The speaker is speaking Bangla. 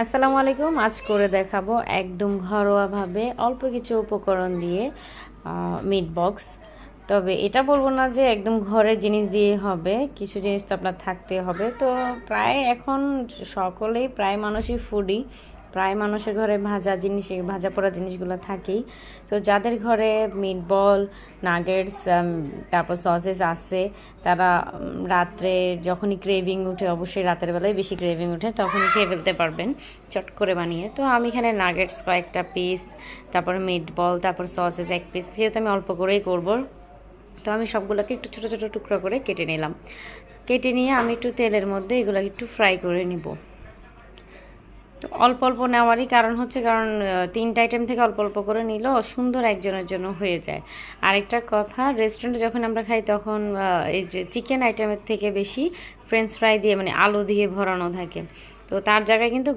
আসসালামু আলাইকুম। আজ করে দেখাবো একদম ঘরোয়াভাবে অল্প কিছু উপকরণ দিয়ে মিট বক্স। তবে এটা বলবো না যে একদম ঘরের জিনিস দিয়ে হবে, কিছু জিনিস তো আপনার থাকতে হবে। তো প্রায় এখন সকলেই, প্রায় মানুষই ফুডি, প্রায় মানুষের ঘরে ভাজা জিনিস, ভাজা পোড়া জিনিসগুলো থাকেই। তো যাদের ঘরে মিট বল, নাগেটস, তারপর সসেস আছে, তারা রাত্রে যখনই ক্রেভিং উঠে, অবশ্যই রাতের বেলায় বেশি ক্রেভিং উঠে, তখনই খেয়ে ফেলতে পারবেন চট করে বানিয়ে। তো আমি এখানে নাগেটস কয়েকটা পিস, তারপর মিট বল, তারপর সসেস এক পিস, যেহেতু আমি অল্প করেই করবো, তো আমি সবগুলোকে একটু ছোটো ছোটো টুকরো করে কেটে নিলাম। কেটে নিয়ে আমি একটু তেলের মধ্যে এগুলো একটু ফ্রাই করে নিব। তো অল্প অল্প নেওয়ারই কারণ হচ্ছে, কারণ তিনটা আইটেম থেকে অল্প অল্প করে নিলেও সুন্দর একজনের জন্য হয়ে যায়। আরেকটা কথা, রেস্টুরেন্টে যখন আমরা খাই তখন এই যে চিকেন আইটেমের থেকে বেশি ফ্রেঞ্চ ফ্রাই দিয়ে, মানে আলু দিয়ে ভরানো থাকে। তো তার জায়গায় কিন্তু